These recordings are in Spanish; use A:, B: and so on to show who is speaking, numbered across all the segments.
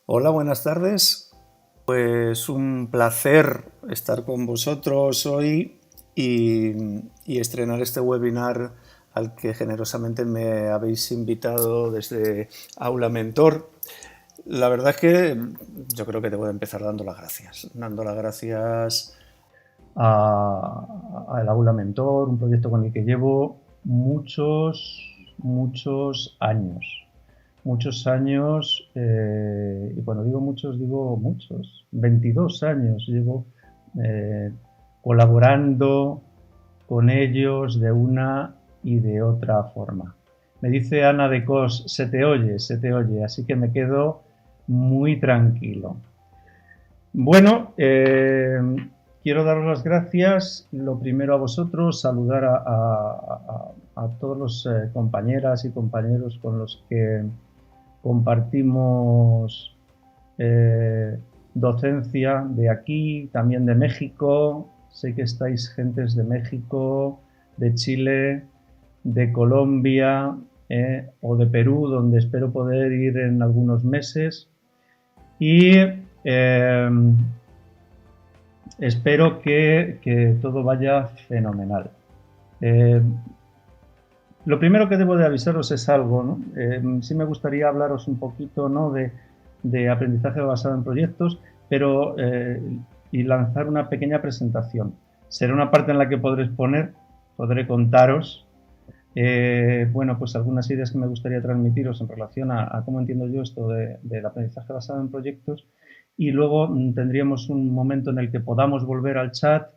A: Hola, buenas tardes. Es un placer estar con vosotros hoy y estrenar este webinar al que generosamente me habéis invitado desde Aula Mentor. La verdad es que yo creo que debo de empezar dando las gracias al Aula Mentor, un proyecto con el que llevo muchos años. Muchos años, y cuando digo muchos, 22 años llevo eh, colaborando con ellos de una y de otra forma. Me dice Ana de Cos, se te oye, así que me quedo muy tranquilo. Bueno, quiero daros las gracias, lo primero a vosotros, saludar a todos los compañeras y compañeros con los que compartimos docencia de aquí, también de México. Sé que estáis gentes de México, de Chile, de Colombia o de Perú, donde espero poder ir en algunos meses. Y espero que todo vaya fenomenal. Lo primero que debo de avisaros es algo, ¿no? Sí me gustaría hablaros un poquito, ¿no?, de aprendizaje basado en proyectos, pero y lanzar una pequeña presentación. Será una parte en la que podré contaros, bueno, pues algunas ideas que me gustaría transmitiros en relación a cómo entiendo yo esto del aprendizaje basado en proyectos, y luego tendríamos un momento en el que podamos volver al chat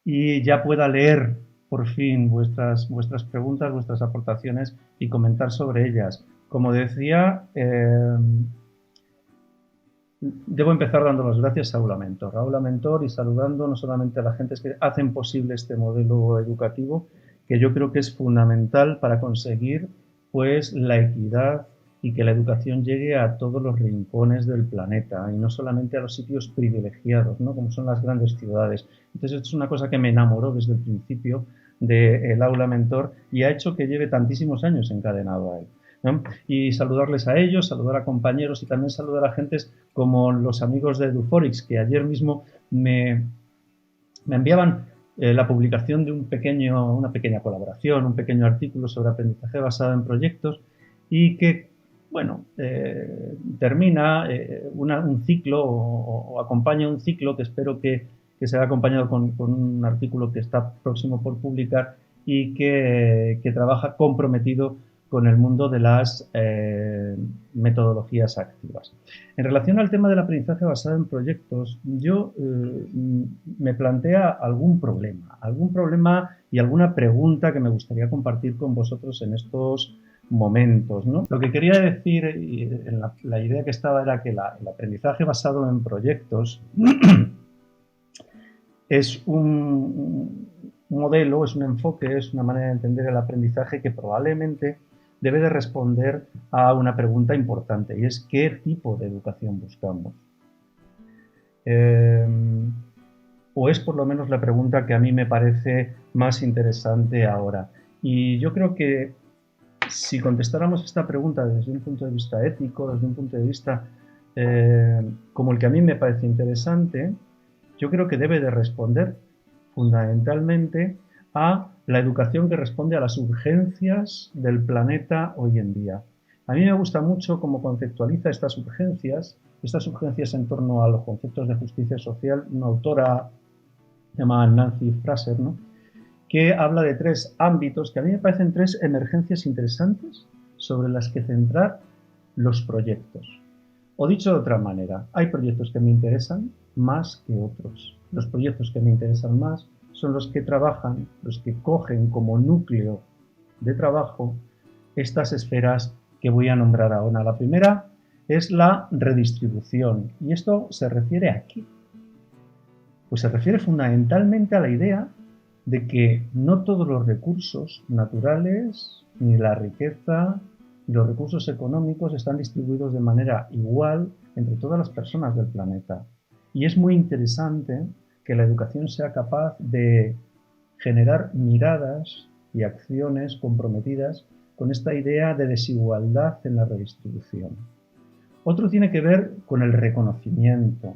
A: y ya pueda leer por fin vuestras preguntas, vuestras aportaciones y comentar sobre ellas. Como decía, debo empezar dando las gracias a Aula Mentor y saludando no solamente a las gentes que hacen posible este modelo educativo, que yo creo que es fundamental para conseguir pues la equidad y que la educación llegue a todos los rincones del planeta y no solamente a los sitios privilegiados, ¿no?, como son las grandes ciudades. Entonces, esto es una cosa que me enamoró desde el principio del Aula Mentor y ha hecho que lleve tantísimos años encadenado a él, ¿no? Y saludarles a ellos, saludar a compañeros y también saludar a gentes como los amigos de Eduforix, que ayer mismo me enviaban la publicación de una pequeña colaboración, un pequeño artículo sobre aprendizaje basado en proyectos y que, bueno, termina un ciclo o acompaña un ciclo que espero que se haya acompañado con un artículo que está próximo por publicar y que trabaja comprometido con el mundo de las metodologías activas. En relación al tema del aprendizaje basado en proyectos, yo me plantea algún problema y alguna pregunta que me gustaría compartir con vosotros en estos momentos, ¿no? Lo que quería decir, la idea que estaba era que el aprendizaje basado en proyectos es un modelo, es un enfoque, es una manera de entender el aprendizaje que probablemente debe de responder a una pregunta importante, y es ¿qué tipo de educación buscamos? O es por lo menos la pregunta que a mí me parece más interesante ahora. Y yo creo que si contestáramos esta pregunta desde un punto de vista ético, desde un punto de vista como el que a mí me parece interesante, yo creo que debe de responder fundamentalmente a la educación que responde a las urgencias del planeta hoy en día. A mí me gusta mucho cómo conceptualiza estas urgencias en torno a los conceptos de justicia social, una autora llamada Nancy Fraser, ¿no?, que habla de tres ámbitos que a mí me parecen tres emergencias interesantes sobre las que centrar los proyectos. O dicho de otra manera, hay proyectos que me interesan más que otros. Los proyectos que me interesan más son los que trabajan, los que cogen como núcleo de trabajo estas esferas que voy a nombrar ahora. La primera es la redistribución. ¿Y esto se refiere a qué? Pues se refiere fundamentalmente a la idea de que no todos los recursos naturales, ni la riqueza, ni los recursos económicos están distribuidos de manera igual entre todas las personas del planeta. Y es muy interesante que la educación sea capaz de generar miradas y acciones comprometidas con esta idea de desigualdad en la redistribución. Otro tiene que ver con el reconocimiento,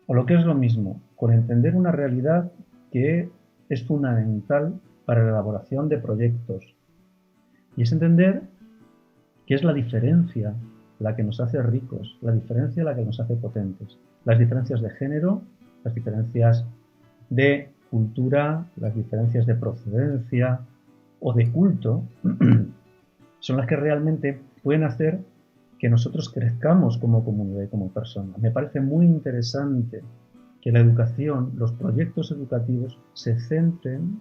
A: o lo que es lo mismo, con entender una realidad que es fundamental para la elaboración de proyectos. Y es entender que es la diferencia la que nos hace ricos, la diferencia la que nos hace potentes. Las diferencias de género, las diferencias de cultura, las diferencias de procedencia o de culto, son las que realmente pueden hacer que nosotros crezcamos como comunidad y como persona. Me parece muy interesante que la educación, los proyectos educativos se centren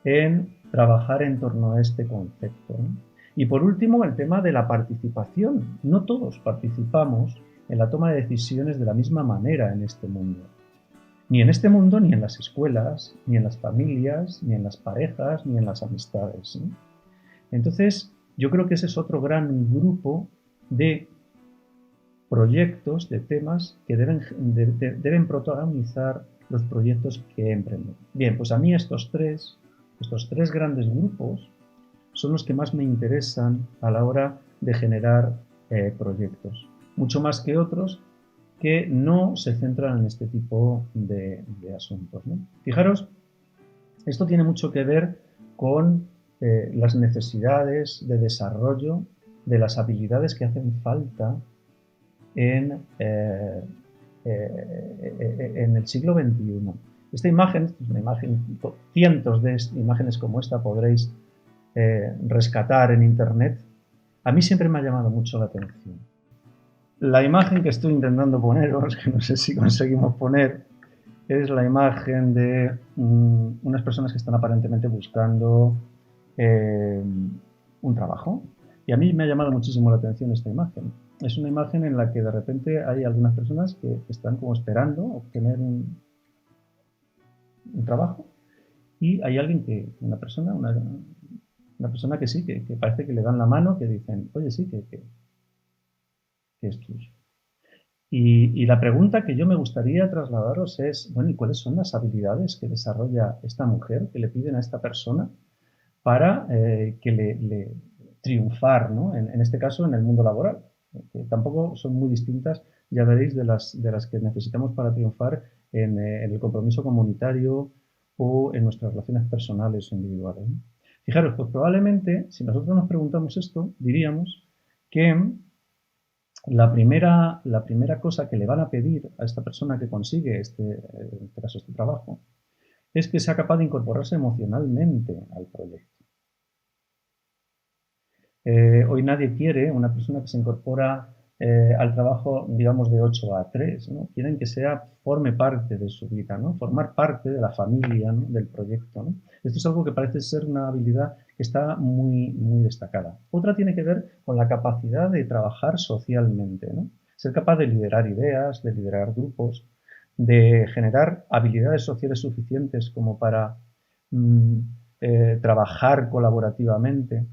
A: en trabajar en torno a este concepto, ¿no? Y por último, el tema de la participación. No todos participamos en la toma de decisiones de la misma manera en este mundo. Ni en este mundo, ni en las escuelas, ni en las familias, ni en las parejas, ni en las amistades, ¿no? Entonces, yo creo que ese es otro gran grupo de proyectos, de temas que deben protagonizar los proyectos que emprenden. Bien, pues a mí estos tres grandes grupos son los que más me interesan a la hora de generar proyectos. Mucho más que otros que no se centran en este tipo de asuntos, ¿no? Fijaros, esto tiene mucho que ver con las necesidades de desarrollo de las habilidades que hacen falta en, en el siglo XXI. Esta imagen, es una imagen, cientos de imágenes como esta podréis rescatar en internet. A mí siempre me ha llamado mucho la atención. La imagen que estoy intentando poneros, que no sé si conseguimos poner, es la imagen de unas personas que están aparentemente buscando un trabajo. Y a mí me ha llamado muchísimo la atención esta imagen. Es una imagen en la que de repente hay algunas personas que están como esperando obtener un trabajo y hay alguien que, una persona que sí, que parece que le dan la mano, que dicen, oye, sí, que es tuyo. Y la pregunta que yo me gustaría trasladaros es, bueno, ¿y cuáles son las habilidades que desarrolla esta mujer, que le piden a esta persona para que le triunfar, ¿no? En este caso, en el mundo laboral, que tampoco son muy distintas, ya veréis, de las que necesitamos para triunfar en el compromiso comunitario o en nuestras relaciones personales o individuales, ¿no? Fijaros, pues probablemente, si nosotros nos preguntamos esto, diríamos que la primera cosa que le van a pedir a esta persona que consigue en este caso, este trabajo, es que sea capaz de incorporarse emocionalmente al proyecto. Hoy nadie quiere una persona que se incorpora al trabajo, digamos, de 8 a 3, ¿no? Quieren que forme parte de su vida, ¿no? Formar parte de la familia, ¿no? Del proyecto, ¿no? Esto es algo que parece ser una habilidad que está muy, muy destacada. Otra tiene que ver con la capacidad de trabajar socialmente, ¿no? Ser capaz de liderar ideas, de liderar grupos, de generar habilidades sociales suficientes como para mm, trabajar colaborativamente.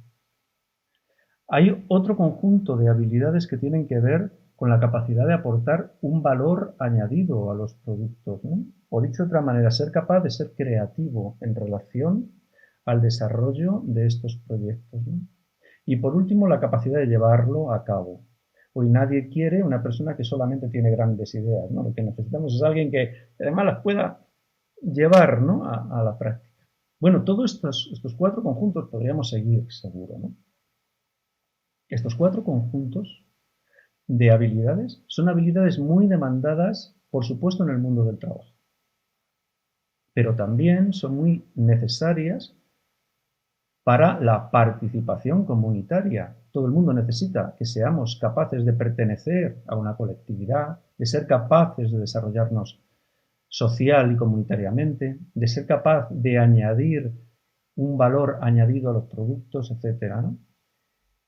A: Hay otro conjunto de habilidades que tienen que ver con la capacidad de aportar un valor añadido a los productos, ¿no? O dicho de otra manera, ser capaz de ser creativo en relación al desarrollo de estos proyectos, ¿no? Y por último, la capacidad de llevarlo a cabo. Hoy nadie quiere una persona que solamente tiene grandes ideas, ¿no? Lo que necesitamos es alguien que además las pueda llevar, ¿no? a la práctica. Bueno, todos estos cuatro conjuntos podríamos seguir, seguro, ¿no? Estos cuatro conjuntos de habilidades son habilidades muy demandadas, por supuesto, en el mundo del trabajo, pero también son muy necesarias para la participación comunitaria. Todo el mundo necesita que seamos capaces de pertenecer a una colectividad, de ser capaces de desarrollarnos social y comunitariamente, de ser capaz de añadir un valor añadido a los productos, etcétera, ¿no?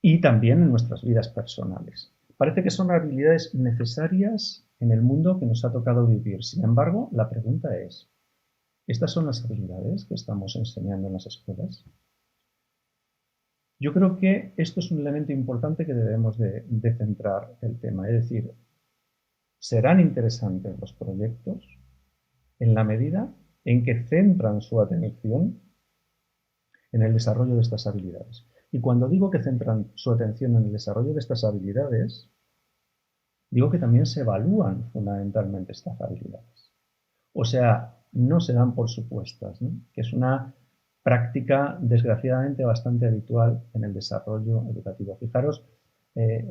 A: Y también en nuestras vidas personales. Parece que son habilidades necesarias en el mundo que nos ha tocado vivir. Sin embargo, la pregunta es, ¿estas son las habilidades que estamos enseñando en las escuelas? Yo creo que esto es un elemento importante que debemos de centrar el tema. Es decir, serán interesantes los proyectos en la medida en que centran su atención en el desarrollo de estas habilidades. Y cuando digo que centran su atención en el desarrollo de estas habilidades, digo que también se evalúan fundamentalmente estas habilidades. O sea, no se dan por supuestas, ¿no? Que es una práctica desgraciadamente bastante habitual en el desarrollo educativo. Fijaros,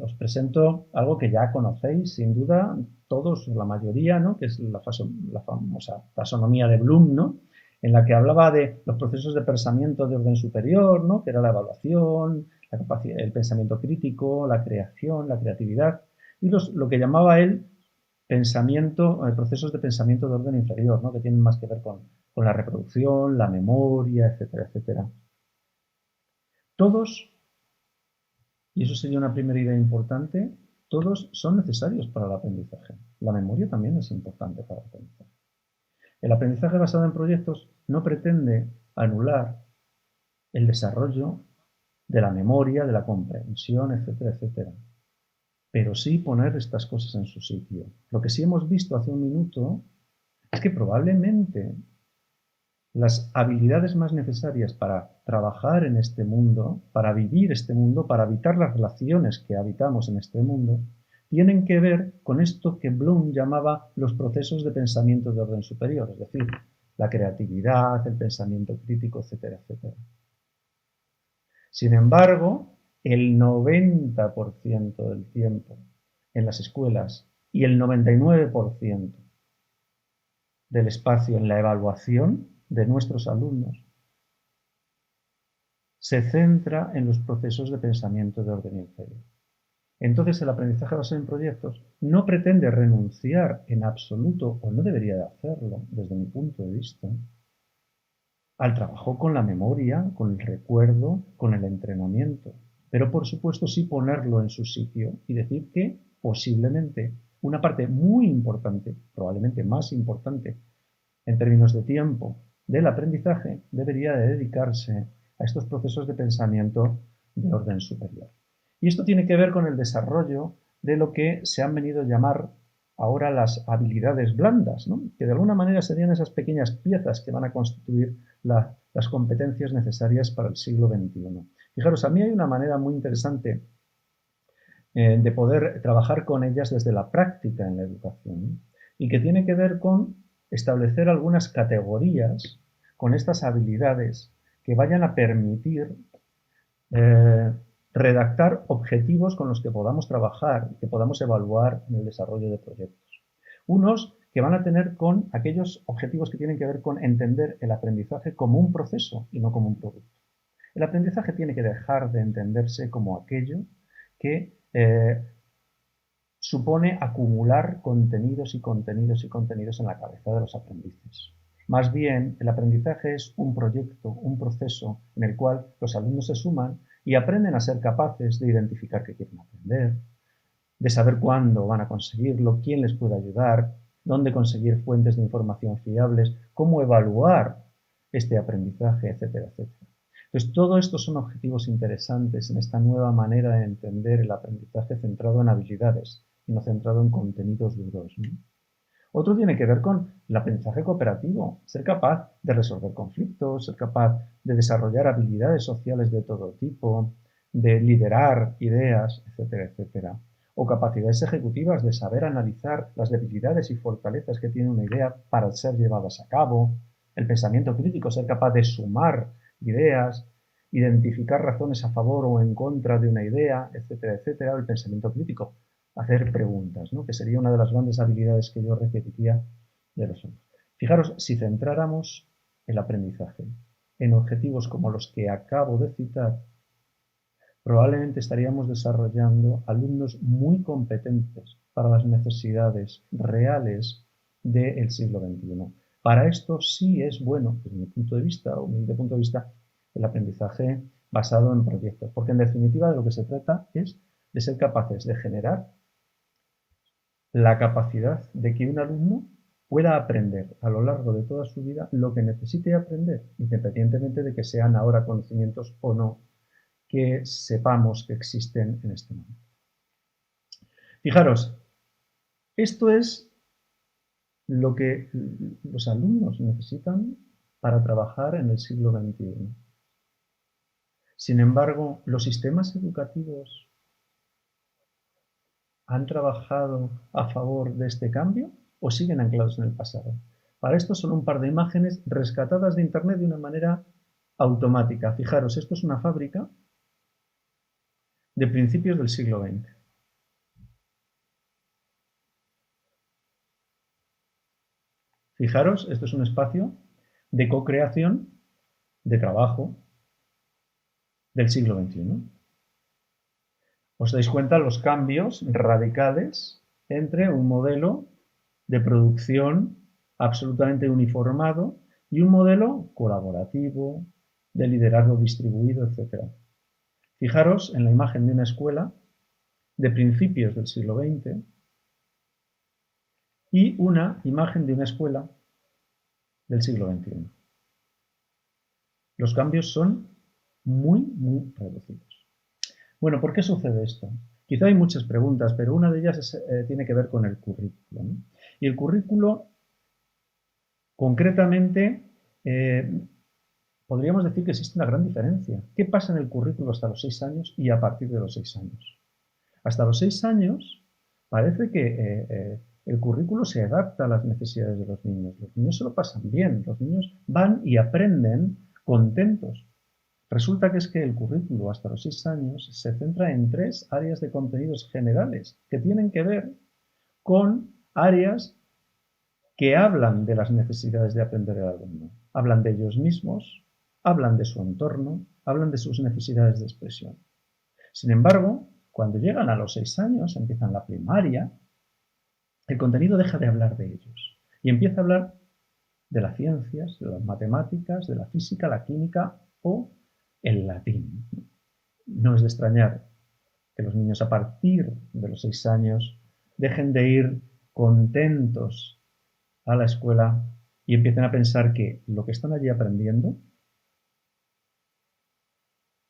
A: os presento algo que ya conocéis, sin duda, todos, la mayoría, ¿no? Que es la famosa taxonomía de Bloom, ¿no? En la que hablaba de los procesos de pensamiento de orden superior, ¿no? Que era la evaluación, la capacidad, el pensamiento crítico, la creación, la creatividad, y lo que llamaba él procesos de pensamiento de orden inferior, ¿no? Que tienen más que ver con la reproducción, la memoria, etcétera, etcétera. Todos, y eso sería una primera idea importante, todos son necesarios para el aprendizaje. La memoria también es importante para el aprendizaje. El aprendizaje basado en proyectos no pretende anular el desarrollo de la memoria, de la comprensión, etcétera, etcétera. Pero sí poner estas cosas en su sitio. Lo que sí hemos visto hace un minuto es que probablemente las habilidades más necesarias para trabajar en este mundo, para vivir este mundo, para habitar las relaciones que habitamos en este mundo, tienen que ver con esto que Bloom llamaba los procesos de pensamiento de orden superior, es decir, la creatividad, el pensamiento crítico, etcétera, etcétera. Sin embargo, el 90% del tiempo en las escuelas y el 99% del espacio en la evaluación de nuestros alumnos se centra en los procesos de pensamiento de orden inferior. Entonces, el aprendizaje basado en proyectos no pretende renunciar en absoluto, o no debería de hacerlo, desde mi punto de vista, al trabajo con la memoria, con el recuerdo, con el entrenamiento. Pero, por supuesto, sí ponerlo en su sitio y decir que posiblemente una parte muy importante, probablemente más importante en términos de tiempo, del aprendizaje debería de dedicarse a estos procesos de pensamiento de orden superior. Y esto tiene que ver con el desarrollo de lo que se han venido a llamar ahora las habilidades blandas, ¿no? Que de alguna manera serían esas pequeñas piezas que van a constituir las competencias necesarias para el siglo XXI. Fijaros, a mí hay una manera muy interesante de poder trabajar con ellas desde la práctica en la educación y que tiene que ver con establecer algunas categorías con estas habilidades que vayan a permitir eh, redactar objetivos con los que podamos trabajar y que podamos evaluar en el desarrollo de proyectos. Unos que van a tener con aquellos objetivos que tienen que ver con entender el aprendizaje como un proceso y no como un producto. El aprendizaje tiene que dejar de entenderse como aquello que supone acumular contenidos y contenidos y contenidos en la cabeza de los aprendices. Más bien, el aprendizaje es un proyecto, un proceso en el cual los alumnos se suman y aprenden a ser capaces de identificar qué quieren aprender, de saber cuándo van a conseguirlo, quién les puede ayudar, dónde conseguir fuentes de información fiables, cómo evaluar este aprendizaje, etcétera, etcétera. Entonces, todo esto son objetivos interesantes en esta nueva manera de entender el aprendizaje centrado en habilidades y no centrado en contenidos duros, ¿no? Otro tiene que ver con el aprendizaje cooperativo, ser capaz de resolver conflictos, ser capaz de desarrollar habilidades sociales de todo tipo, de liderar ideas, etcétera, etcétera. O capacidades ejecutivas de saber analizar las debilidades y fortalezas que tiene una idea para ser llevadas a cabo. El pensamiento crítico, ser capaz de sumar ideas, identificar razones a favor o en contra de una idea, etcétera, etcétera. El pensamiento crítico, hacer preguntas, ¿no? Que sería una de las grandes habilidades que yo requeriría de los hombres. Fijaros, si centráramos el aprendizaje en objetivos como los que acabo de citar, probablemente estaríamos desarrollando alumnos muy competentes para las necesidades reales del siglo XXI. Para esto sí es bueno, desde mi punto de vista, o mi punto de vista, el aprendizaje basado en proyectos, porque en definitiva de lo que se trata es de ser capaces de generar la capacidad de que un alumno pueda aprender a lo largo de toda su vida lo que necesite aprender, independientemente de que sean ahora conocimientos o no que sepamos que existen en este momento. Fijaros, esto es lo que los alumnos necesitan para trabajar en el siglo XXI. Sin embargo, los sistemas educativos ¿Han trabajado a favor de este cambio o siguen anclados en el pasado? Para esto son un par de imágenes rescatadas de Internet de una manera automática. Fijaros, esto es una fábrica de principios del siglo XX. Fijaros, esto es un espacio de co-creación, de trabajo del siglo XXI. Os dais cuenta los cambios radicales entre un modelo de producción absolutamente uniformado y un modelo colaborativo, de liderazgo distribuido, etc. Fijaros en la imagen de una escuela de principios del siglo XX y una imagen de una escuela del siglo XXI. Los cambios son muy reducidos. Bueno, ¿por qué sucede esto? Quizá hay muchas preguntas, pero una de ellas tiene que ver con el currículo, ¿no? Y el currículo, concretamente, podríamos decir que existe una gran diferencia. ¿Qué pasa en el currículo hasta los 6 años y a partir de los 6 años? Hasta los 6 años parece que el currículo se adapta a las necesidades de los niños. Los niños se lo pasan bien, los niños van y aprenden contentos. Resulta que es que el currículo hasta los 6 años se centra en 3 áreas de contenidos generales que tienen que ver con áreas que hablan de las necesidades de aprender del alumno. Hablan de ellos mismos, hablan de su entorno, hablan de sus necesidades de expresión. Sin embargo, cuando llegan a los 6 años, empiezan la primaria, el contenido deja de hablar de ellos y empieza a hablar de las ciencias, de las matemáticas, de la física, la química o el latín. No es de extrañar que los niños a partir de los 6 años dejen de ir contentos a la escuela y empiecen a pensar que lo que están allí aprendiendo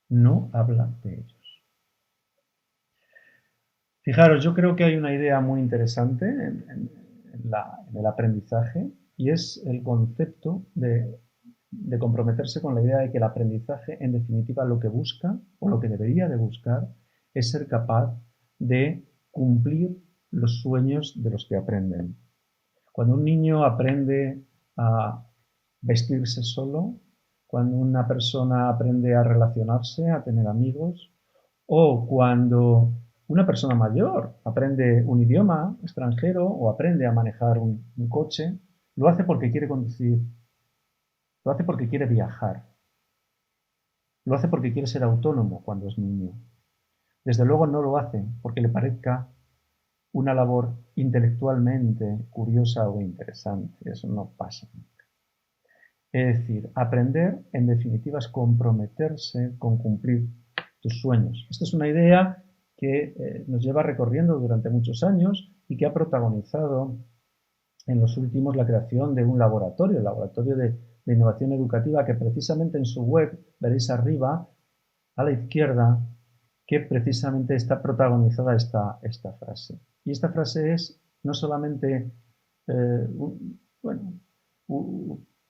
A: no habla de ellos. Fijaros, yo creo que hay una idea muy interesante en el aprendizaje y es el concepto de comprometerse con la idea de que el aprendizaje, en definitiva, lo que busca o lo que debería de buscar es ser capaz de cumplir los sueños de los que aprenden. Cuando un niño aprende a vestirse solo, cuando una persona aprende a relacionarse, a tener amigos, o cuando una persona mayor aprende un idioma extranjero o aprende a manejar un coche, lo hace porque quiere conducir, lo hace porque quiere viajar, lo hace porque quiere ser autónomo cuando es niño. Desde luego no lo hace porque le parezca una labor intelectualmente curiosa o interesante. Eso no pasa nunca. Es decir, aprender, en definitiva, es comprometerse con cumplir tus sueños. Esta es una idea que nos lleva recorriendo durante muchos años y que ha protagonizado en los últimos la creación de un laboratorio, el Laboratorio de Innovación Educativa, que precisamente en su web veréis arriba, a la izquierda, que precisamente está protagonizada esta frase. Y esta frase es no solamente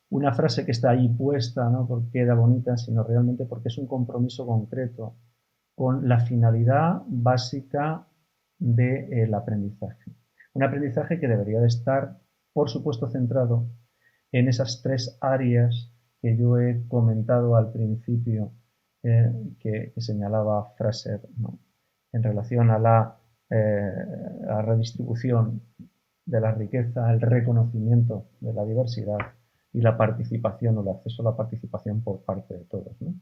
A: una frase que está ahí puesta, ¿no?, porque queda bonita, sino realmente porque es un compromiso concreto con la finalidad básica del aprendizaje. Un aprendizaje que debería de estar, por supuesto, centrado en esas 3 áreas que yo he comentado al principio, que señalaba Fraser, ¿no?, en relación a la redistribución de la riqueza, el reconocimiento de la diversidad y la participación o el acceso a la participación por parte de todos, ¿no?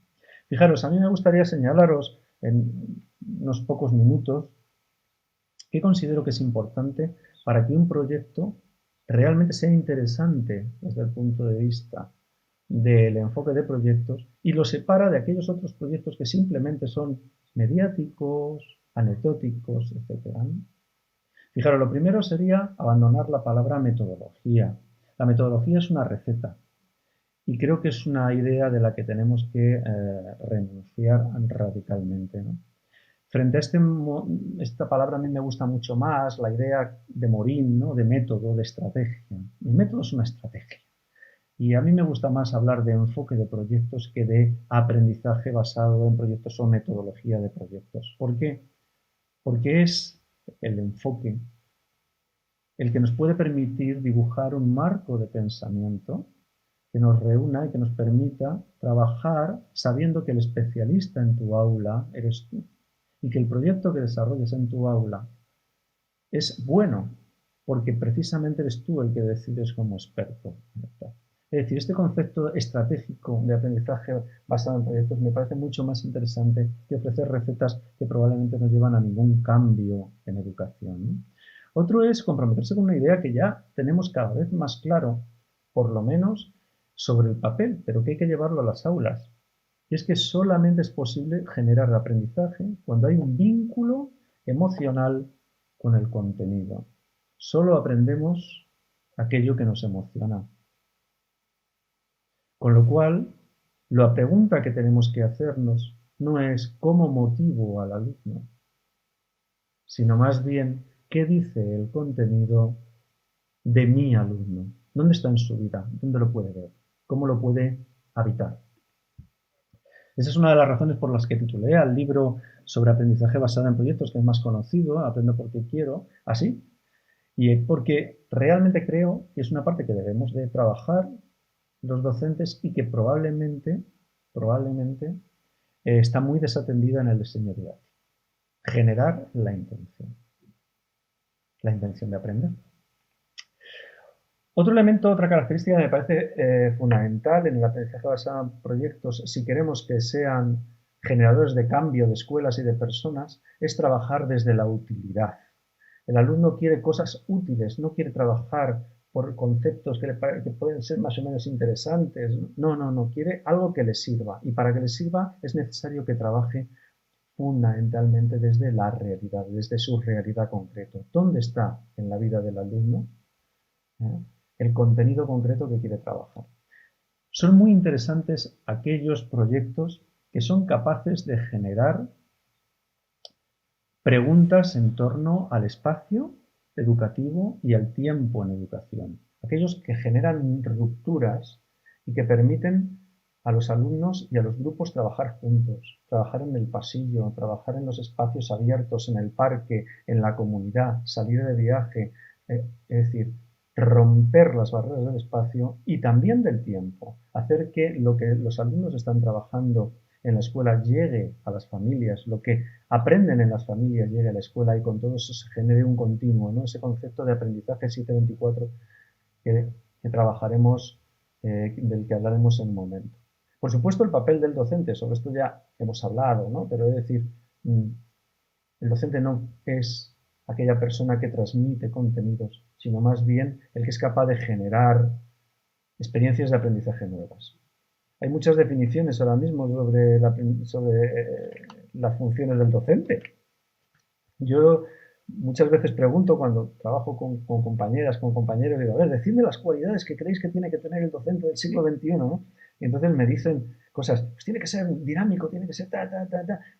A: Fijaros, a mí me gustaría señalaros en unos pocos minutos qué considero que es importante para que un proyecto realmente sea interesante desde el punto de vista del enfoque de proyectos y lo separa de aquellos otros proyectos que simplemente son mediáticos, anecdóticos, etc. Fijaros, lo primero sería abandonar la palabra metodología. La metodología es una receta y creo que es una idea de la que tenemos que renunciar radicalmente, ¿no? Frente a esta palabra a mí me gusta mucho más la idea de Morin, ¿no?, de método, de estrategia. El método es una estrategia. Y a mí me gusta más hablar de enfoque de proyectos que de aprendizaje basado en proyectos o metodología de proyectos. ¿Por qué? Porque es el enfoque, el que nos puede permitir dibujar un marco de pensamiento que nos reúna y que nos permita trabajar sabiendo que el especialista en tu aula eres tú y que el proyecto que desarrolles en tu aula es bueno porque precisamente eres tú el que decides como experto. Es decir, este concepto estratégico de aprendizaje basado en proyectos me parece mucho más interesante que ofrecer recetas que probablemente no llevan a ningún cambio en educación, ¿no? Otro es comprometerse con una idea que ya tenemos cada vez más claro, por lo menos sobre el papel, pero que hay que llevarlo a las aulas. Y es que solamente es posible generar aprendizaje cuando hay un vínculo emocional con el contenido. Solo aprendemos aquello que nos emociona. Con lo cual, la pregunta que tenemos que hacernos no es cómo motivo al alumno, sino más bien qué dice el contenido de mi alumno, dónde está en su vida, dónde lo puede ver, cómo lo puede habitar. Esa es una de las razones por las que titulé al libro sobre aprendizaje basado en proyectos, que es más conocido, Aprendo porque quiero, así, y porque realmente creo que es una parte que debemos de trabajar los docentes y que probablemente está muy desatendida en el diseño didáctico. Generar la intención de aprender. Otro elemento, otra característica que me parece fundamental en el aprendizaje basado en proyectos, si queremos que sean generadores de cambio de escuelas y de personas, es trabajar desde la utilidad. El alumno quiere cosas útiles, no quiere trabajar por conceptos que pueden ser más o menos interesantes. No, quiere algo que le sirva. Y para que le sirva es necesario que trabaje fundamentalmente desde la realidad, desde su realidad concreta. ¿Dónde está en la vida del alumno el contenido concreto que quiere trabajar? Son muy interesantes aquellos proyectos que son capaces de generar preguntas en torno al espacio educativo y al tiempo en educación. Aquellos que generan rupturas y que permiten a los alumnos y a los grupos trabajar juntos, trabajar en el pasillo, trabajar en los espacios abiertos, en el parque, en la comunidad, salir de viaje, es decir, romper las barreras del espacio y también del tiempo, hacer que lo que los alumnos están trabajando en la escuela llegue a las familias, lo que aprenden en las familias llegue a la escuela y con todo eso se genere un continuo, ¿no? Ese concepto de aprendizaje 724 que trabajaremos, del que hablaremos en un momento. Por supuesto, el papel del docente, sobre esto ya hemos hablado, ¿no? Pero es decir, el docente no es aquella persona que transmite contenidos, sino más bien el que es capaz de generar experiencias de aprendizaje nuevas. Hay muchas definiciones ahora mismo sobre las funciones del docente. Yo muchas veces pregunto cuando trabajo con compañeras, con compañeros, digo, a ver, decidme las cualidades que creéis que tiene que tener el docente del siglo XXI, ¿no? Y entonces me dicen cosas, pues tiene que ser dinámico, tiene que ser ta,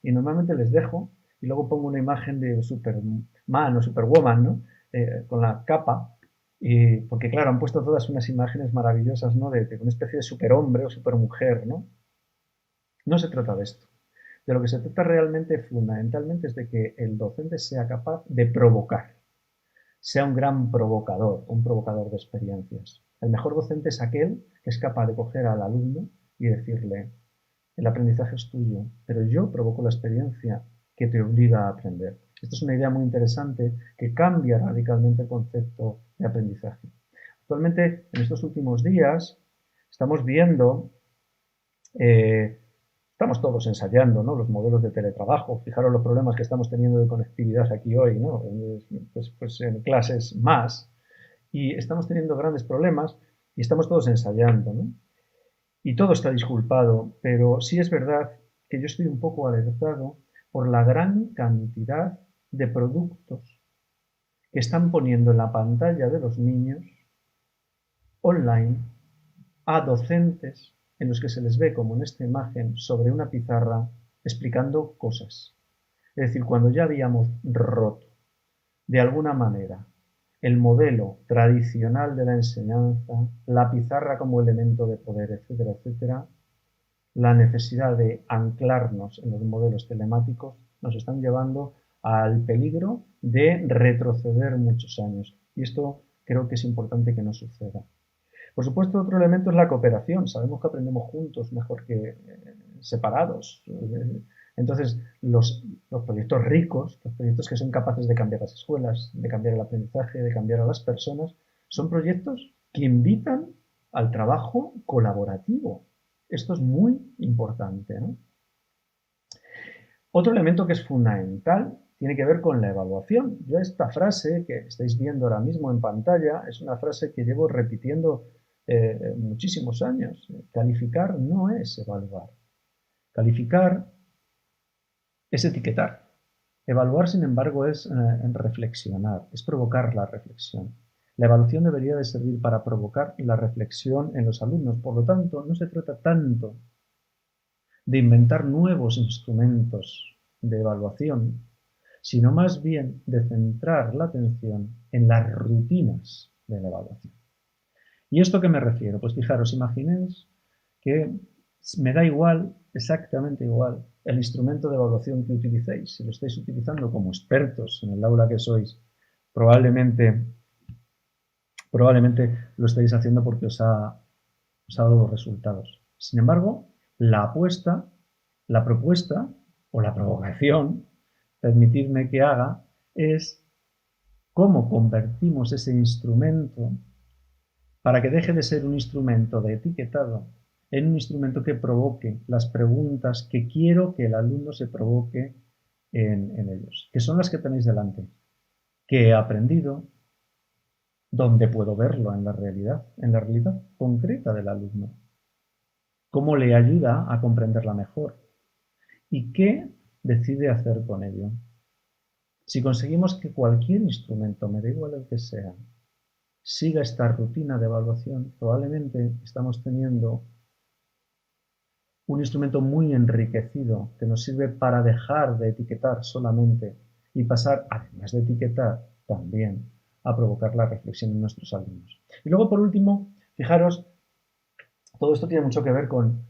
A: y normalmente les dejo y luego pongo una imagen de Superman o Superwoman, ¿no? Con la capa, porque claro, han puesto todas unas imágenes maravillosas, ¿no? De una especie de superhombre o supermujer, ¿no? No se trata de esto. De lo que se trata realmente, fundamentalmente, es de que el docente sea capaz de provocar, sea un gran provocador, un provocador de experiencias. El mejor docente es aquel que es capaz de coger al alumno y decirle, el aprendizaje es tuyo, pero yo provoco la experiencia que te obliga a aprender. Esta es una idea muy interesante que cambia radicalmente el concepto de aprendizaje. Actualmente, en estos últimos días, estamos viendo estamos todos ensayando, ¿no? Los modelos de teletrabajo. Fijaros los problemas que estamos teniendo de conectividad aquí hoy, ¿no? Pues en clases más. Y estamos teniendo grandes problemas y estamos todos ensayando, ¿no? Y todo está disculpado, pero sí es verdad que yo estoy un poco alertado por la gran cantidad de productos que están poniendo en la pantalla de los niños online a docentes en los que se les ve, como en esta imagen, sobre una pizarra explicando cosas. Es decir, cuando ya habíamos roto de alguna manera el modelo tradicional de la enseñanza, la pizarra como elemento de poder, etcétera, etcétera, la necesidad de anclarnos en los modelos telemáticos nos están llevando al peligro de retroceder muchos años. Y esto creo que es importante que no suceda. Por supuesto, otro elemento es la cooperación. Sabemos que aprendemos juntos mejor que separados. Entonces, los proyectos ricos, los proyectos que son capaces de cambiar las escuelas, de cambiar el aprendizaje, de cambiar a las personas, son proyectos que invitan al trabajo colaborativo. Esto es muy importante, ¿no? Otro elemento que es fundamental tiene que ver con la evaluación. Yo esta frase que estáis viendo ahora mismo en pantalla es una frase que llevo repitiendo muchísimos años. Calificar no es evaluar. Calificar es etiquetar. Evaluar, sin embargo, es reflexionar, es provocar la reflexión. La evaluación debería de servir para provocar la reflexión en los alumnos. Por lo tanto, no se trata tanto de inventar nuevos instrumentos de evaluación, sino más bien de centrar la atención en las rutinas de la evaluación. ¿Y esto a qué me refiero? Pues fijaros, imaginéis que me da igual, exactamente igual, el instrumento de evaluación que utilicéis. Si lo estáis utilizando como expertos en el aula que sois, probablemente lo estáis haciendo porque os ha dado resultados. Sin embargo, la apuesta, la propuesta o la provocación, permitidme que haga, es cómo convertimos ese instrumento para que deje de ser un instrumento de etiquetado en un instrumento que provoque las preguntas que quiero que el alumno se provoque en ellos, que son las que tenéis delante. ¿Qué he aprendido? ¿Dónde puedo verlo en la realidad concreta del alumno? ¿Cómo le ayuda a comprenderla mejor? ¿Y qué decide hacer con ello? Si conseguimos que cualquier instrumento, me da igual el que sea, siga esta rutina de evaluación, probablemente estamos teniendo un instrumento muy enriquecido que nos sirve para dejar de etiquetar solamente y pasar, además de etiquetar, también a provocar la reflexión en nuestros alumnos. Y luego, por último, fijaros, todo esto tiene mucho que ver con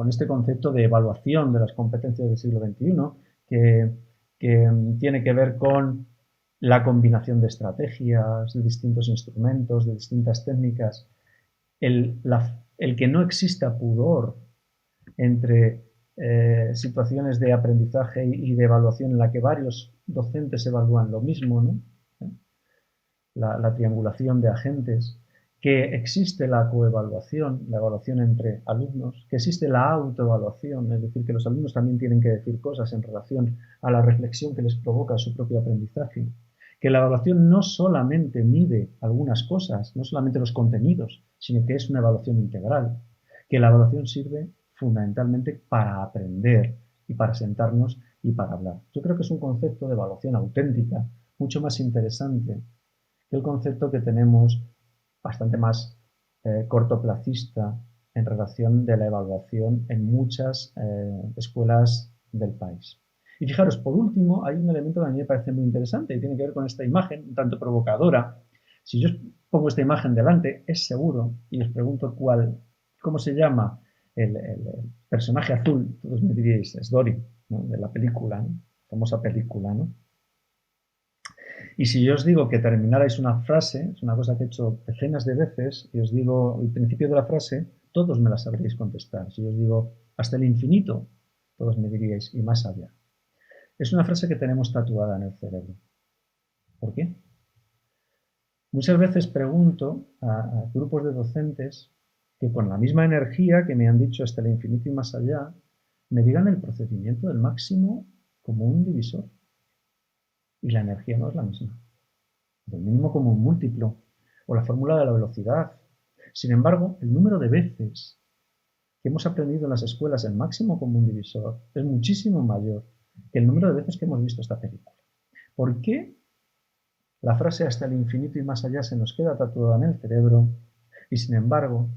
A: este concepto de evaluación de las competencias del siglo XXI, que tiene que ver con la combinación de estrategias, de distintos instrumentos, de distintas técnicas, el que no exista pudor entre situaciones de aprendizaje y de evaluación en la que varios docentes evalúan lo mismo, ¿no? La triangulación de agentes, que existe la coevaluación, la evaluación entre alumnos, que existe la autoevaluación, es decir, que los alumnos también tienen que decir cosas en relación a la reflexión que les provoca su propio aprendizaje, que la evaluación no solamente mide algunas cosas, no solamente los contenidos, sino que es una evaluación integral, que la evaluación sirve fundamentalmente para aprender y para sentarnos y para hablar. Yo creo que es un concepto de evaluación auténtica, mucho más interesante que el concepto que tenemos bastante más cortoplacista en relación de la evaluación en muchas escuelas del país. Y fijaros, por último, hay un elemento que a mí me parece muy interesante y tiene que ver con esta imagen, un tanto provocadora. Si yo os pongo esta imagen delante, es seguro, y os pregunto cómo se llama el personaje azul, todos me diríais, es Dory, ¿no? De la película, ¿no? Famosa película, ¿no? Y si yo os digo que terminarais una frase, es una cosa que he hecho decenas de veces, y os digo el principio de la frase, todos me la sabréis contestar. Si yo os digo hasta el infinito, todos me diríais y más allá. Es una frase que tenemos tatuada en el cerebro. ¿Por qué? Muchas veces pregunto a grupos de docentes que con la misma energía que me han dicho hasta el infinito y más allá, me digan el procedimiento del máximo como un divisor. Y la energía no es la misma. El mínimo como un múltiplo, o la fórmula de la velocidad. Sin embargo, el número de veces que hemos aprendido en las escuelas el máximo común divisor es muchísimo mayor que el número de veces que hemos visto esta película. ¿Por qué la frase hasta el infinito y más allá se nos queda tatuada en el cerebro y sin embargo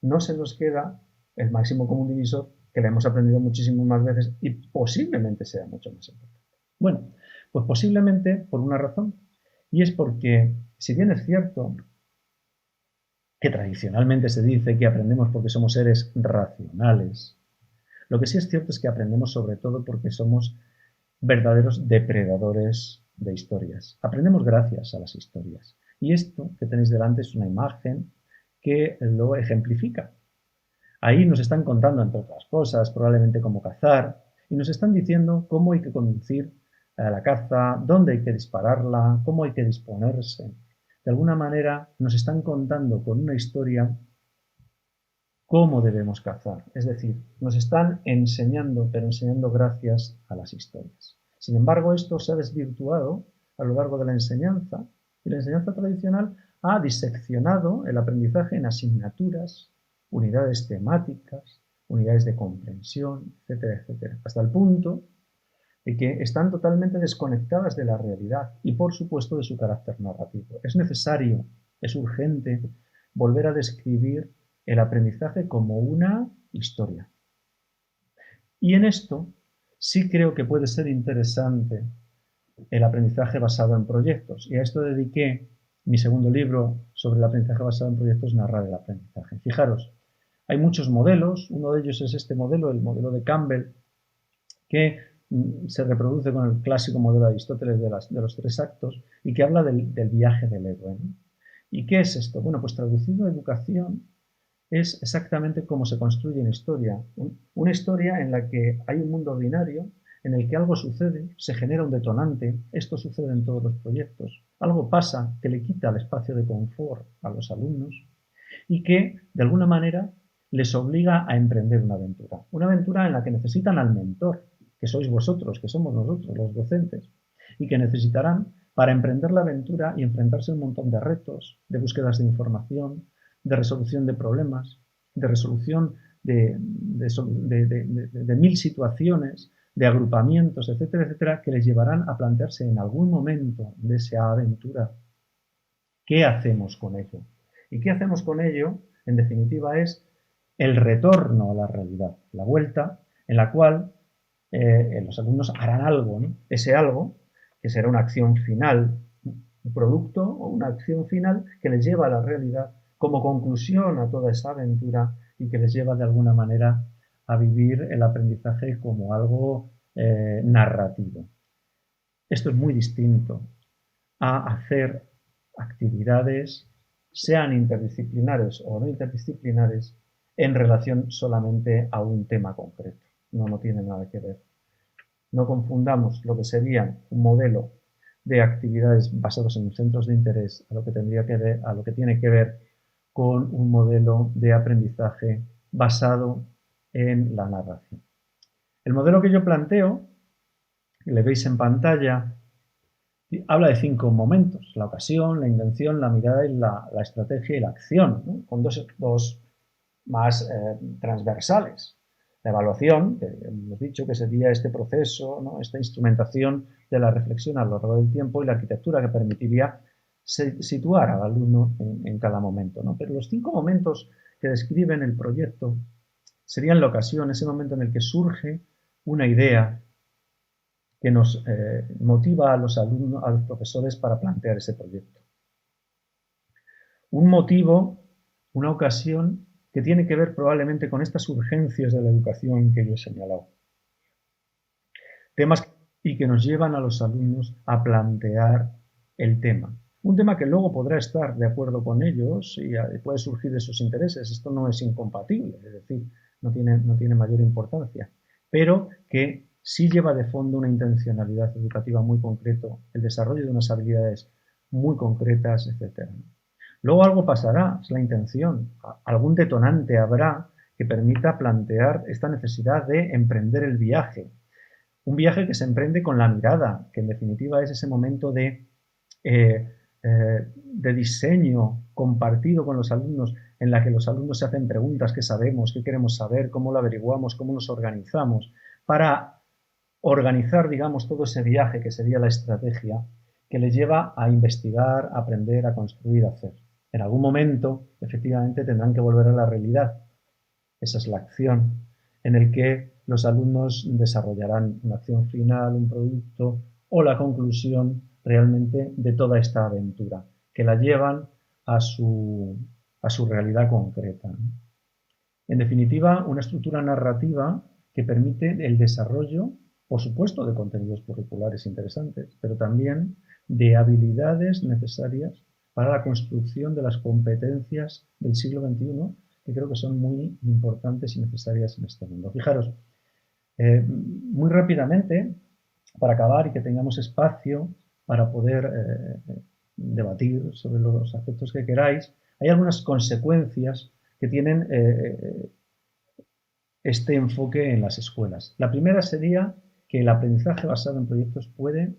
A: no se nos queda el máximo común divisor que la hemos aprendido muchísimas más veces y posiblemente sea mucho más importante? Bueno, pues posiblemente por una razón, y es porque, si bien es cierto que tradicionalmente se dice que aprendemos porque somos seres racionales, lo que sí es cierto es que aprendemos sobre todo porque somos verdaderos depredadores de historias. Aprendemos gracias a las historias. Y esto que tenéis delante es una imagen que lo ejemplifica. Ahí nos están contando, entre otras cosas, probablemente cómo cazar, y nos están diciendo cómo hay que conducir a la caza, dónde hay que dispararla, cómo hay que disponerse. De alguna manera nos están contando con una historia cómo debemos cazar. Es decir, nos están enseñando, pero enseñando gracias a las historias. Sin embargo, esto se ha desvirtuado a lo largo de la enseñanza, y la enseñanza tradicional ha diseccionado el aprendizaje en asignaturas, unidades temáticas, unidades de comprensión, etcétera, etcétera, hasta el punto de que están totalmente desconectadas de la realidad y, por supuesto, de su carácter narrativo. Es necesario, es urgente volver a describir el aprendizaje como una historia. Y en esto sí creo que puede ser interesante el aprendizaje basado en proyectos. Y a esto dediqué mi segundo libro sobre el aprendizaje basado en proyectos, Narrar el aprendizaje. Fijaros, hay muchos modelos, uno de ellos es este modelo, el modelo de Campbell, que se reproduce con el clásico modelo de Aristóteles de los 3 actos y que habla del viaje del héroe, ¿no? ¿Y qué es esto? Bueno, pues traducido a educación es exactamente cómo se construye una historia. Una historia en la que hay un mundo ordinario, en el que algo sucede, se genera un detonante. Esto sucede en todos los proyectos. Algo pasa que le quita el espacio de confort a los alumnos y que, de alguna manera, les obliga a emprender una aventura. Una aventura en la que necesitan al mentor, que sois vosotros, que somos nosotros, los docentes, y que necesitarán para emprender la aventura y enfrentarse a un montón de retos, de búsquedas de información, de resolución de problemas, de resolución de 1000 situaciones, de agrupamientos, etcétera, etcétera, que les llevarán a plantearse en algún momento de esa aventura qué hacemos con ello. ¿Y qué hacemos con ello? En definitiva, es el retorno a la realidad, la vuelta en la cual los alumnos harán algo, ¿no? Ese algo, que será una acción final, un producto o una acción final que les lleva a la realidad como conclusión a toda esa aventura y que les lleva de alguna manera a vivir el aprendizaje como algo narrativo. Esto es muy distinto a hacer actividades, sean interdisciplinares o no interdisciplinares, en relación solamente a un tema concreto. No tiene nada que ver. No confundamos lo que sería un modelo de actividades basadas en centros de interés a lo que tiene que ver con un modelo de aprendizaje basado en la narración. El modelo que yo planteo, que le veis en pantalla, habla de 5 momentos: la ocasión, la intención, la mirada y la estrategia y la acción, ¿no? Con dos más transversales. La evaluación, que hemos dicho que sería este proceso, ¿no? Esta instrumentación de la reflexión a lo largo del tiempo, y la arquitectura, que permitiría situar al alumno en cada momento, ¿no? Pero los 5 momentos que describen el proyecto serían la ocasión, ese momento en el que surge una idea que nos motiva a los alumnos, a los profesores, para plantear ese proyecto. Un motivo, una ocasión que tiene que ver probablemente con estas urgencias de la educación que yo he señalado. Temas y que nos llevan a los alumnos a plantear el tema. Un tema que luego podrá estar de acuerdo con ellos y puede surgir de sus intereses. Esto no es incompatible, es decir, no tiene mayor importancia, pero que sí lleva de fondo una intencionalidad educativa muy concreto, el desarrollo de unas habilidades muy concretas, etc. Luego algo pasará, es la intención, algún detonante habrá que permita plantear esta necesidad de emprender el viaje. Un viaje que se emprende con la mirada, que en definitiva es ese momento de diseño compartido con los alumnos, en la que los alumnos se hacen preguntas: ¿qué sabemos? ¿Qué queremos saber? ¿Cómo lo averiguamos? ¿Cómo nos organizamos? Para organizar, digamos, todo ese viaje que sería la estrategia que les lleva a investigar, a aprender, a construir, a hacer. En algún momento, efectivamente, tendrán que volver a la realidad. Esa es la acción, en el que los alumnos desarrollarán una acción final, un producto o la conclusión realmente de toda esta aventura, que la llevan a su realidad concreta. En definitiva, una estructura narrativa que permite el desarrollo por supuesto, de contenidos curriculares interesantes, pero también de habilidades necesarias para la construcción de las competencias del siglo XXI, que creo que son muy importantes y necesarias en este mundo. Fijaros, muy rápidamente, para acabar y que tengamos espacio para poder debatir sobre los aspectos que queráis, hay algunas consecuencias que tienen este enfoque en las escuelas. La primera sería que el aprendizaje basado en proyectos puede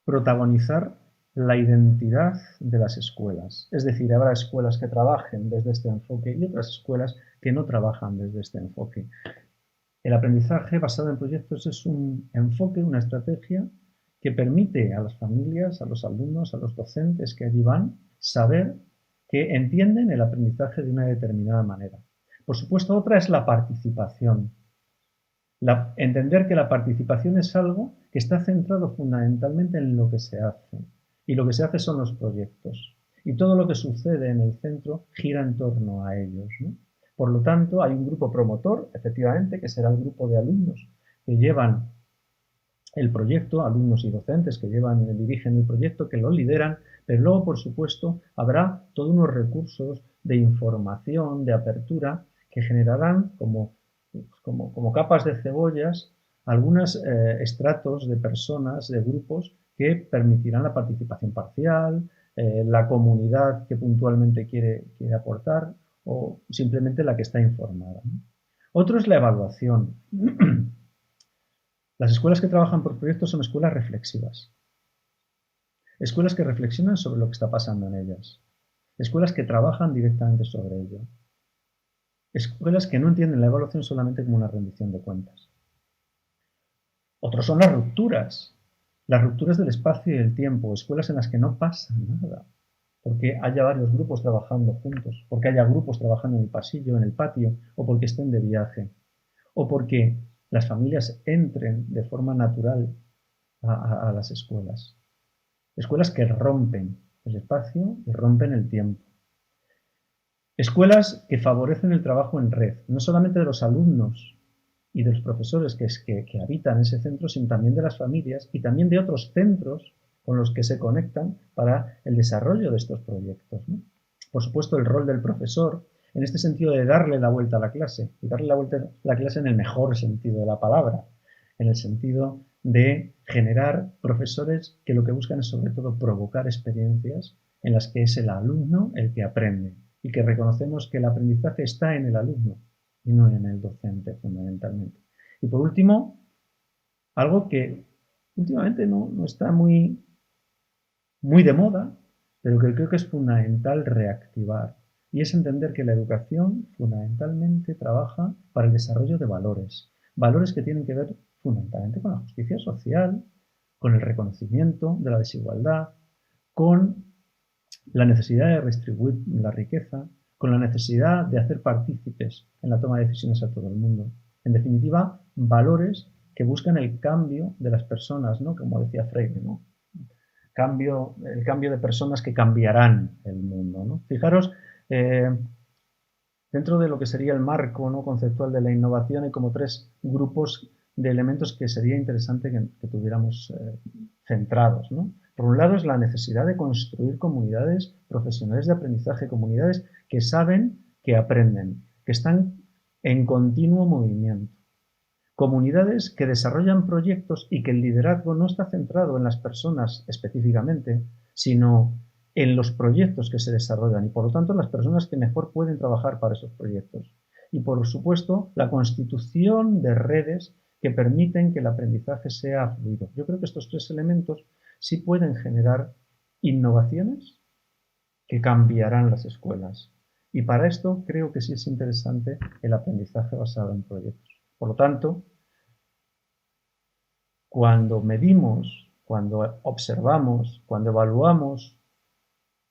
A: protagonizar la identidad de las escuelas. Es decir, habrá escuelas que trabajen desde este enfoque y otras escuelas que no trabajan desde este enfoque. El aprendizaje basado en proyectos es un enfoque, una estrategia que permite a las familias, a los alumnos, a los docentes que allí van, saber que entienden el aprendizaje de una determinada manera. Por supuesto, otra es la participación. Entender que la participación es algo que está centrado fundamentalmente en lo que se hace. Y lo que se hace son los proyectos. Y todo lo que sucede en el centro gira en torno a ellos, ¿no? Por lo tanto, hay un grupo promotor, efectivamente, que será el grupo de alumnos que llevan el proyecto, alumnos y docentes que dirigen el proyecto, que lo lideran, pero luego, por supuesto, habrá todos unos recursos de información, de apertura, que generarán como capas de cebollas algunos estratos de personas, de grupos, que permitirán la participación parcial, la comunidad que puntualmente quiere aportar o simplemente la que está informada, ¿no? Otro es la evaluación. Las escuelas que trabajan por proyectos son escuelas reflexivas. Escuelas que reflexionan sobre lo que está pasando en ellas. Escuelas que trabajan directamente sobre ello. Escuelas que no entienden la evaluación solamente como una rendición de cuentas. Otros son las rupturas del espacio y del tiempo, escuelas en las que no pasa nada, porque haya varios grupos trabajando juntos, porque haya grupos trabajando en el pasillo, en el patio, o porque estén de viaje, o porque las familias entren de forma natural a las escuelas. Escuelas que rompen el espacio y rompen el tiempo. Escuelas que favorecen el trabajo en red, no solamente de los alumnos y de los profesores que habitan ese centro, sino también de las familias y también de otros centros con los que se conectan para el desarrollo de estos proyectos, ¿no? Por supuesto, el rol del profesor, en este sentido de darle la vuelta a la clase, y darle la vuelta a la clase en el mejor sentido de la palabra, en el sentido de generar profesores que lo que buscan es sobre todo provocar experiencias en las que es el alumno el que aprende y que reconocemos que el aprendizaje está en el alumno y no en el docente fundamentalmente. Y por último, algo que últimamente no está muy de moda, pero que creo que es fundamental reactivar, y es entender que la educación fundamentalmente trabaja para el desarrollo de valores, valores que tienen que ver fundamentalmente con la justicia social, con el reconocimiento de la desigualdad, con la necesidad de redistribuir la riqueza, con la necesidad de hacer partícipes en la toma de decisiones a todo el mundo. En definitiva, valores que buscan el cambio de las personas, ¿no? Como decía Freire, ¿no? El cambio de personas que cambiarán el mundo, ¿no? Fijaros, dentro de lo que sería el marco, ¿no?, conceptual de la innovación, hay como tres grupos de elementos que sería interesante que tuviéramos centrados, ¿no? Por un lado es la necesidad de construir comunidades profesionales de aprendizaje, comunidades que saben que aprenden, que están en continuo movimiento. Comunidades que desarrollan proyectos y que el liderazgo no está centrado en las personas específicamente, sino en los proyectos que se desarrollan y, por lo tanto, las personas que mejor pueden trabajar para esos proyectos. Y, por supuesto, la constitución de redes que permiten que el aprendizaje sea fluido. Yo creo que estos tres elementos sí pueden generar innovaciones que cambiarán las escuelas. Y para esto creo que sí es interesante el aprendizaje basado en proyectos. Por lo tanto, cuando medimos, cuando observamos, cuando evaluamos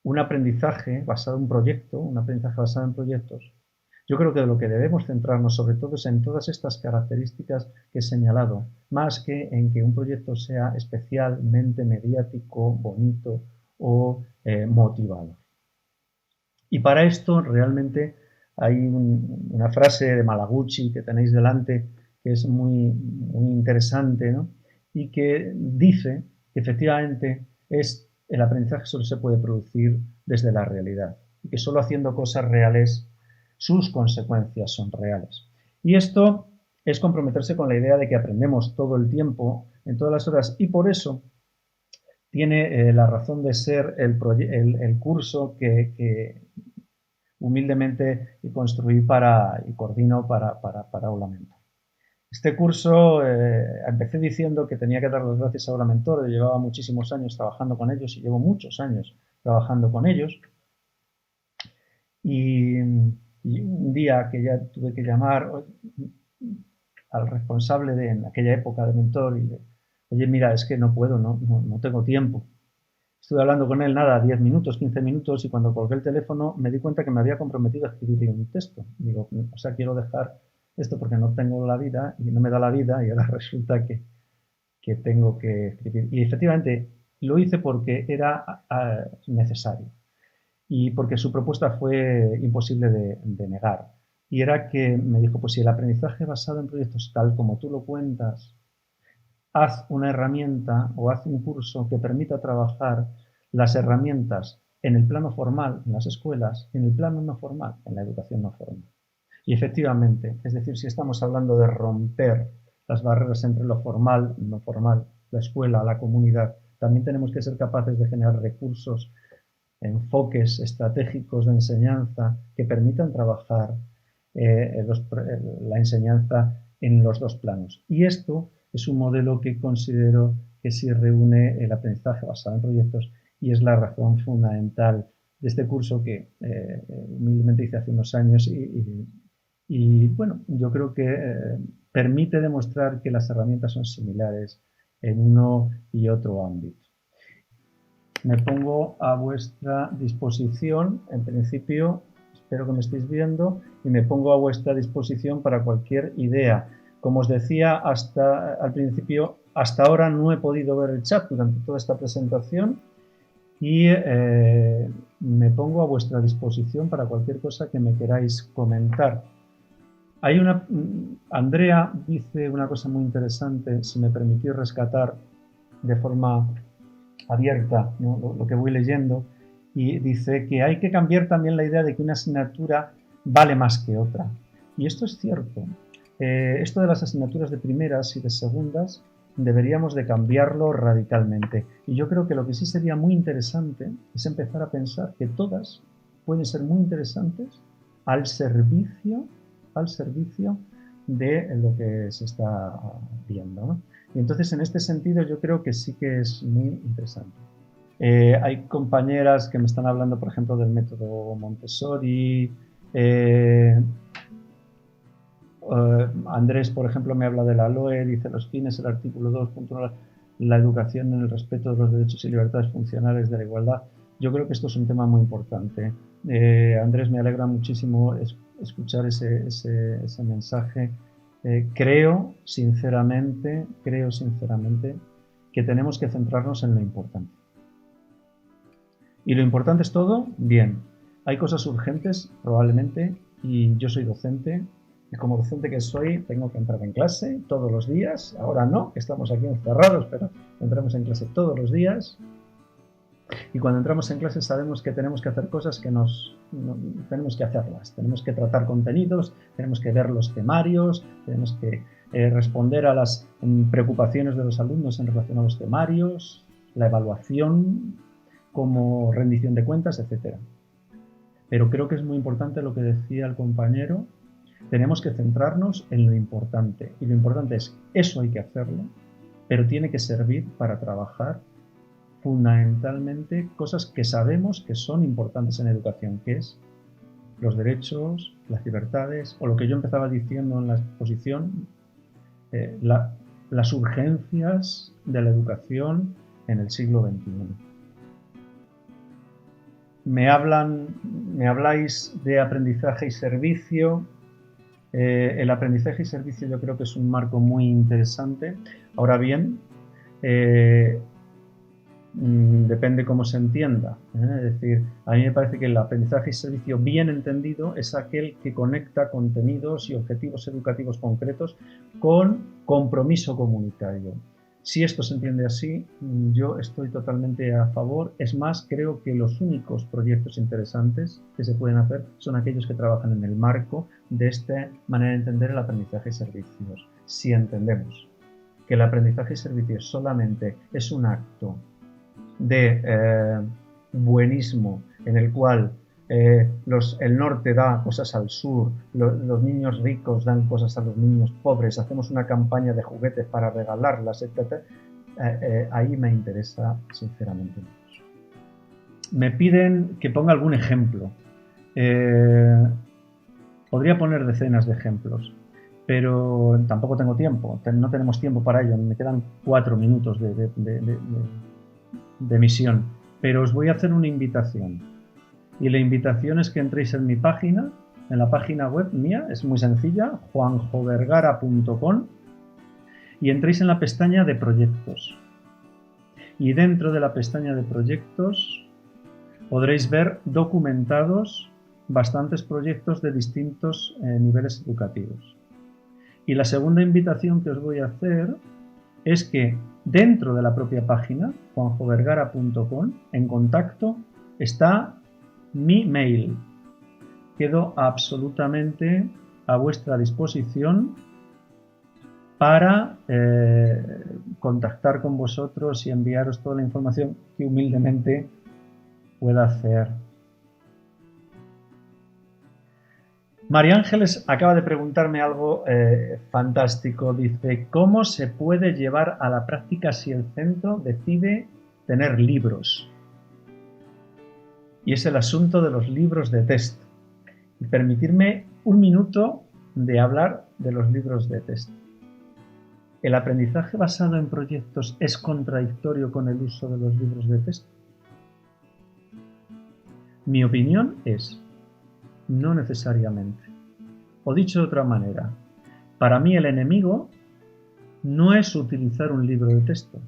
A: un aprendizaje basado en un proyecto, un aprendizaje basado en proyectos, yo creo que lo que debemos centrarnos sobre todo es en todas estas características que he señalado, más que en que un proyecto sea especialmente mediático, bonito o motivador. Y para esto realmente hay una frase de Malaguchi que tenéis delante que es muy interesante, ¿no? Y que dice que efectivamente el aprendizaje solo se puede producir desde la realidad y que solo haciendo cosas reales sus consecuencias son reales. Y esto es comprometerse con la idea de que aprendemos todo el tiempo, en todas las horas, y por eso tiene la razón de ser el curso que humildemente construí y coordino para Aula Mentor. Este curso empecé diciendo que tenía que dar las gracias a Aula Mentor. Llevaba muchísimos años trabajando con ellos y llevo muchos años trabajando con ellos. Y un día que ya tuve que llamar al responsable en aquella época de Mentor y oye, mira, es que no puedo, no tengo tiempo. Estuve hablando con él, nada, 10 minutos, 15 minutos, y cuando colgué el teléfono me di cuenta que me había comprometido a escribirle un texto. Digo, o sea, quiero dejar esto porque no tengo la vida y no me da la vida y ahora resulta que tengo que escribir. Y efectivamente lo hice porque era necesario y porque su propuesta fue imposible de negar. Y era que me dijo, pues si el aprendizaje basado en proyectos tal como tú lo cuentas, haz una herramienta o haz un curso que permita trabajar las herramientas en el plano formal, en las escuelas, en el plano no formal, en la educación no formal. Y efectivamente, es decir, si estamos hablando de romper las barreras entre lo formal y no formal, la escuela, la comunidad, también tenemos que ser capaces de generar recursos, enfoques estratégicos de enseñanza que permitan trabajar la enseñanza en los dos planos. Y esto es un modelo que considero que sí reúne el aprendizaje basado en proyectos y es la razón fundamental de este curso que humildemente hice hace unos años y bueno, yo creo que permite demostrar que las herramientas son similares en uno y otro ámbito. Me pongo a vuestra disposición, en principio, espero que me estéis viendo, y me pongo a vuestra disposición para cualquier idea. Como os decía al principio, hasta ahora no he podido ver el chat durante toda esta presentación y me pongo a vuestra disposición para cualquier cosa que me queráis comentar. Andrea dice una cosa muy interesante, si me permitís rescatar de forma abierta, ¿no? lo que voy leyendo, y dice que hay que cambiar también la idea de que una asignatura vale más que otra. Y esto es cierto. Esto de las asignaturas de primeras y de segundas deberíamos de cambiarlo radicalmente. Y yo creo que lo que sí sería muy interesante es empezar a pensar que todas pueden ser muy interesantes al servicio de lo que se está viendo, ¿no? Y entonces, en este sentido, yo creo que sí que es muy interesante. Hay compañeras que me están hablando, por ejemplo, del método Montessori. Andrés, por ejemplo, me habla de la LOE, dice los fines, el artículo 2.1, la educación en el respeto de los derechos y libertades funcionales de la igualdad. Yo creo que esto es un tema muy importante. Andrés, me alegra muchísimo escuchar ese mensaje. Creo sinceramente que tenemos que centrarnos en lo importante. ¿Y lo importante es todo? Bien. Hay cosas urgentes, probablemente, y yo soy docente, y como docente que soy, tengo que entrar en clase todos los días. Ahora no, que estamos aquí encerrados, pero entramos en clase todos los días. Y cuando entramos en clase sabemos que tenemos que hacer cosas que tenemos que hacerlas. Tenemos que tratar contenidos, tenemos que ver los temarios, tenemos que responder a las preocupaciones de los alumnos en relación a los temarios, la evaluación como rendición de cuentas, etc. Pero creo que es muy importante lo que decía el compañero. Tenemos que centrarnos en lo importante. Y lo importante es, eso hay que hacerlo, pero tiene que servir para trabajar fundamentalmente cosas que sabemos que son importantes en educación, que es los derechos, las libertades, o lo que yo empezaba diciendo en la exposición, las urgencias de la educación en el siglo XXI. Me habláis de aprendizaje y servicio. El aprendizaje y servicio yo creo que es un marco muy interesante. Ahora bien, depende cómo se entienda. Es decir, a mí me parece que el aprendizaje y servicio bien entendido es aquel que conecta contenidos y objetivos educativos concretos con compromiso comunitario. Si esto se entiende así, yo estoy totalmente a favor. Es más, creo que los únicos proyectos interesantes que se pueden hacer son aquellos que trabajan en el marco de esta manera de entender el aprendizaje y servicios. Si entendemos que el aprendizaje y servicios solamente es un acto de buenismo en el cual el norte da cosas al sur, los niños ricos dan cosas a los niños pobres, hacemos una campaña de juguetes para regalarlas, etc. Ahí me interesa sinceramente mucho. Me piden que ponga algún ejemplo. Podría poner decenas de ejemplos, pero tampoco tengo tiempo, no tenemos tiempo para ello, me quedan 4 minutos de emisión, pero os voy a hacer una invitación. Y la invitación es que entréis en mi página, en la página web mía, es muy sencilla, juanjovergara.com, y entréis en la pestaña de proyectos. Y dentro de la pestaña de proyectos podréis ver documentados bastantes proyectos de distintos niveles educativos. Y la segunda invitación que os voy a hacer es que dentro de la propia página, juanjovergara.com, en contacto, está mi mail. Quedo absolutamente a vuestra disposición para contactar con vosotros y enviaros toda la información que humildemente pueda hacer. María Ángeles acaba de preguntarme algo fantástico. Dice, ¿cómo se puede llevar a la práctica si el centro decide tener libros? Y es el asunto de los libros de texto. Y permitirme un minuto de hablar de los libros de texto. ¿El aprendizaje basado en proyectos es contradictorio con el uso de los libros de texto? Mi opinión es, no necesariamente. O dicho de otra manera, para mí el enemigo no es utilizar un libro de texto.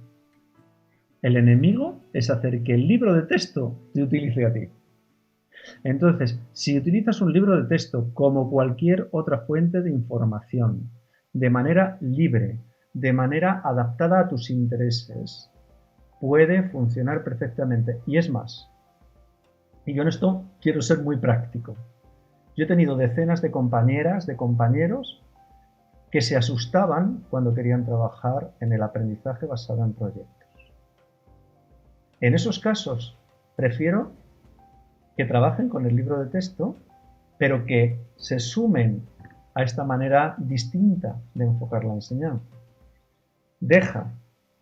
A: El enemigo es hacer que el libro de texto te utilice a ti. Entonces, si utilizas un libro de texto como cualquier otra fuente de información, de manera libre, de manera adaptada a tus intereses, puede funcionar perfectamente. Y es más, y yo en esto quiero ser muy práctico. Yo he tenido decenas de compañeras, de compañeros, que se asustaban cuando querían trabajar en el aprendizaje basado en proyectos. En esos casos, prefiero que trabajen con el libro de texto, pero que se sumen a esta manera distinta de enfocar la enseñanza. Deja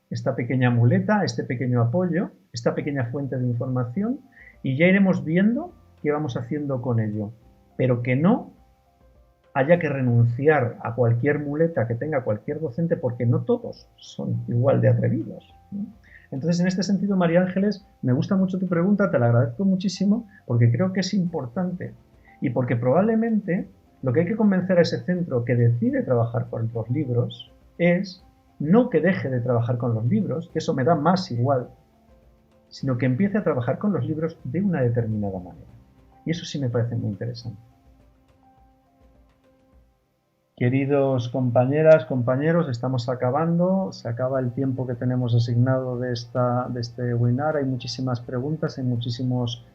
A: esta pequeña muleta, este pequeño apoyo, esta pequeña fuente de información y ya iremos viendo qué vamos haciendo con ello. Pero que no haya que renunciar a cualquier muleta que tenga cualquier docente porque no todos son igual de atrevidos. Entonces, en este sentido, María Ángeles, me gusta mucho tu pregunta, te la agradezco muchísimo porque creo que es importante y porque probablemente lo que hay que convencer a ese centro que decide trabajar con los libros es no que deje de trabajar con los libros, que eso me da más igual, sino que empiece a trabajar con los libros de una determinada manera. Y eso sí me parece muy interesante. Queridos compañeras, compañeros, estamos acabando, se acaba el tiempo que tenemos asignado de este webinar, hay muchísimas preguntas, hay muchísimas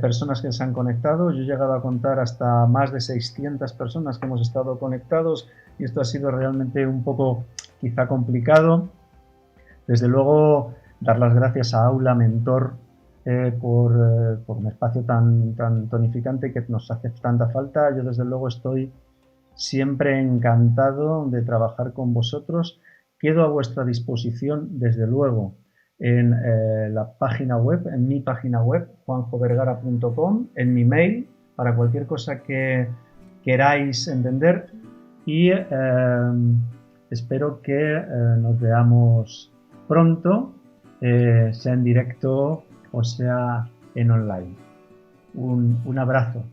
A: personas que se han conectado, yo he llegado a contar hasta más de 600 personas que hemos estado conectados y esto ha sido realmente un poco quizá complicado. Desde luego, dar las gracias a Aula Mentor por un espacio tan tonificante que nos hace tanta falta. Yo desde luego estoy siempre encantado de trabajar con vosotros. Quedo a vuestra disposición, desde luego, en la página web, en mi página web, juanjovergara.com, en mi mail, para cualquier cosa que queráis entender y espero que nos veamos pronto, sea en directo o sea en online. Un abrazo.